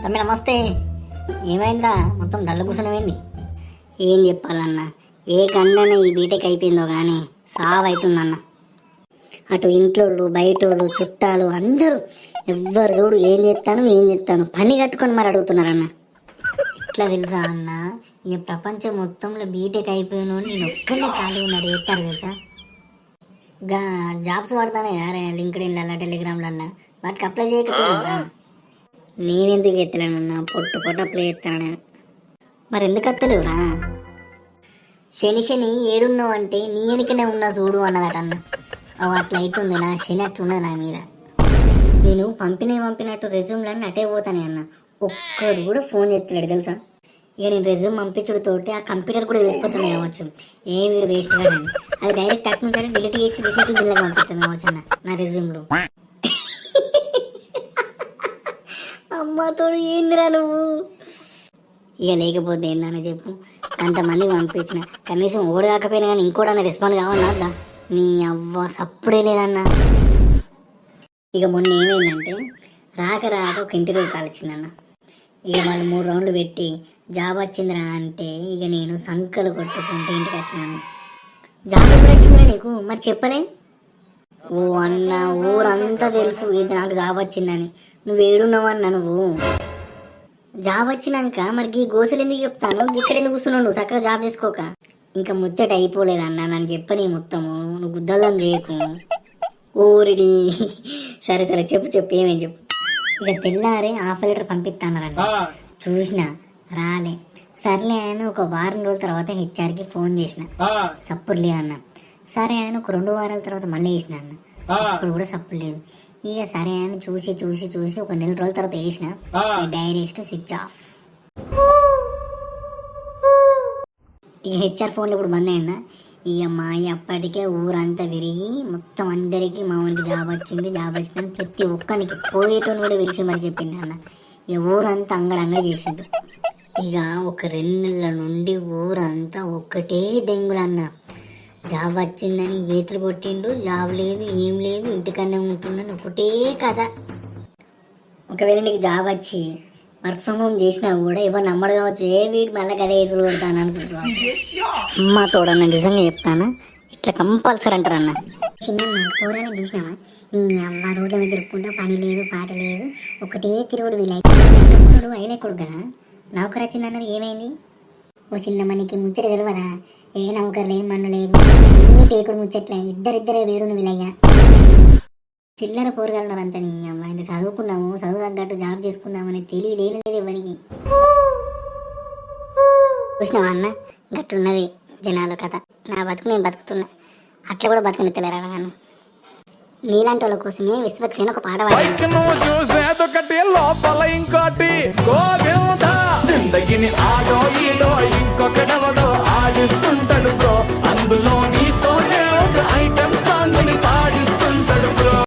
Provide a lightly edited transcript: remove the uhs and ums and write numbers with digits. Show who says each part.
Speaker 1: తమ్మి నమస్తే. ఏమైందిరా మొత్తం డల్లు కూర్చున్నవేంది? ఏం చెప్పాలన్న, ఏ గండన ఈ బీటెక్ అయిపోయిందో కానీ సావు అవుతుందన్న. అటు ఇంట్లోళ్ళు బయటోళ్ళు చుట్టాలు అందరూ ఎవ్వరు చూడు ఏం చేస్తాను పని కట్టుకొని మరి అడుగుతున్నారన్న. ఎట్లా తెలుసా అన్న, ఈ ప్రపంచం మొత్తంలో బీటెక్ అయిపోయిన నేను ఒక్కనే ఖాళీ ఉన్నాడు చేస్తారు తెలుసా. జాబ్స్ పడతానే యారే లింక్డ్ఇన్లల్లా టెలిగ్రామ్లల్లా, వాటికి అప్లై చేయకపోయినా నేనెందుకు ఎత్తలేనన్నా, పొట్టు అప్లై చేస్తాను. మరి ఎందుకు ఎత్తలేవురా? శని ఏడున్నావు అంటే నీ వెనుకనే ఉన్నా చూడు అన్నదట అన్న. అట్లా అవుతుంది, నా శని అట్లున్నది నా మీద. నేను పంపినట్టు రెజ్యూమ్లన్నీ అటే పోతానే అన్న. ఒక్కడు కూడా ఫోన్ చేస్తున్నాడు తెలుసా. ఇక నేను రెజ్యూమ్ పంపించడంతోటి ఆ కంప్యూటర్ కూడా తెలిసిపోతుంది కావచ్చు ఏ వీడు వేస్ట్ కాదని. అది డైరెక్ట్ అటు నుంచి డిలీట్ చేసి రీసైకిల్ బిల్లకు పంపిస్తుంది కావచ్చు అన్న నా రెజ్యూమ్లో. అమ్మతోడు ఏందిరా నువ్వు? ఇక లేకపోతే ఏందని చెప్పు, అంతమందికి పంపించిన కనీసం ఓడి కాకపోయినా కానీ ఇంకోటన్నా రెస్పాండ్ కావాలన్నా. నీ అవ్వ సప్పుడే లేదన్నా. ఇక మొన్న ఏమైందంటే రాక ఒక ఇంటర్వ్యూ కాల్ వచ్చిందన్న. ఇక వాళ్ళు 3 రౌండ్లు పెట్టి జాబ్ వచ్చిందిరా అంటే ఇక నేను సంకలు కొట్టుకుంటే ఇంటికి వచ్చినాను. జాబ్ ఎప్పుడు వచ్చిందిరా నీకు? మరి చెప్పలే. ఓ అన్న, ఊరంతా తెలుసు ఇది నాకు జాబ్ వచ్చిందని. నువ్వు ఏడున్నావు అన్న. నువ్వు జాబ్ వచ్చినాక మరి ఈ గోసలు ఎందుకు చెప్తాను, ఇక్కడ ఎందుకు కూర్చున్నావు నువ్వు చక్కగా జాబ్ చేసుకోక? ఇంకా ముచ్చట అయిపోలేదన్న, నన్ను చెప్పని మొత్తము, నువ్వు గుద్దలం చేయకు. ఊరిడి సరే చెప్పు ఏమేం చెప్పు. ఇక తెల్లారే ఆఫర్ లెటర్ పంపిస్తానరండి. చూసిన రాలే. సర్లే అని ఒక వారం రోజుల తర్వాత హెచ్ఆర్కి ఫోన్ చేసిన, సప్పుడు లేదన్న. సరే అని ఒక 2 వారాల తర్వాత మళ్ళీ వేసిన అన్న, అప్పుడు కూడా సప్పుడు లేదు. ఇక సరే అని చూసి ఒక 4 రోజుల తర్వాత వేసిన, డైరెక్ట్ స్విచ్ ఆఫ్. ఇక హెచ్ఆర్ ఫోన్లో ఇప్పుడు బంద్ అయిందా. ఇక మా అప్పటికే ఊరంతా తిరిగి మొత్తం అందరికీ మామూలుగా జాబ్ వచ్చిందని ప్రతి ఒక్కరికి పోయేటోని కూడా పిలిచి మరి చెప్పింది అన్న. ఇక ఊరంతా అంగడి చేసిండు. ఇక ఒక 2 నెలల నుండి ఊరంతా ఒక్కటే దెంగులన్న. జాబ్ వచ్చిందని ఈతలు కొట్టిండు, జాబ్ లేదు ఏం లేదు ఇంటికన్నా ఉంటుందని ఒకటే కథ. ఒకవేళ నీకు జాబ్ వచ్చి వర్క్ ఫ్రమ్ హోమ్ చేసినా కూడా ఎవరు నమ్మడు కావచ్చు, ఏ వీడు మళ్ళీ కదే ఎదురు కొడతాను అనుకుంటున్నాను. అమ్మ తోడన్న నిజంగా చెప్తాను, ఇట్లా కంపల్సరీ అంటారు అన్న. చిన్న పోరాలని చూసినావా, నీ అమ్మ రోడ్ల మీద తిరుక్కుంటా పని లేదు పాట లేదు ఒకటే తిరుగుడు. వీళ్ళైతే అయిలేకూడదు కదా, నౌకరు వచ్చిందన్నారు ఏమైంది? ఓ చిన్న మనకి ముచ్చట తెలియదా? ఏ నౌకరు లేదు మన్ను లేదు, అన్ని పేకుడు ముచ్చట్లే, ఇద్దరే వేడును వీళ్ళయ్యా. చిల్లర పోరగలన్నారు అంత. నీ అమ్మాయి ఇంత చదువుకున్నాము, చదువు తగ్గట్టు జాబ్ చేసుకుందామని తెలివి లేదు ఎవరికి. చూసినావా అన్న, గట్టున్నది జనాల కథ. నా బతుకు నేను బతుకుతున్నా, అట్లా కూడా బతుకునిత్తలేరా నన్ను. నీలాంటి వాళ్ళ కోసమే విశ్వక్సేన ఒక పాట పాడాడు.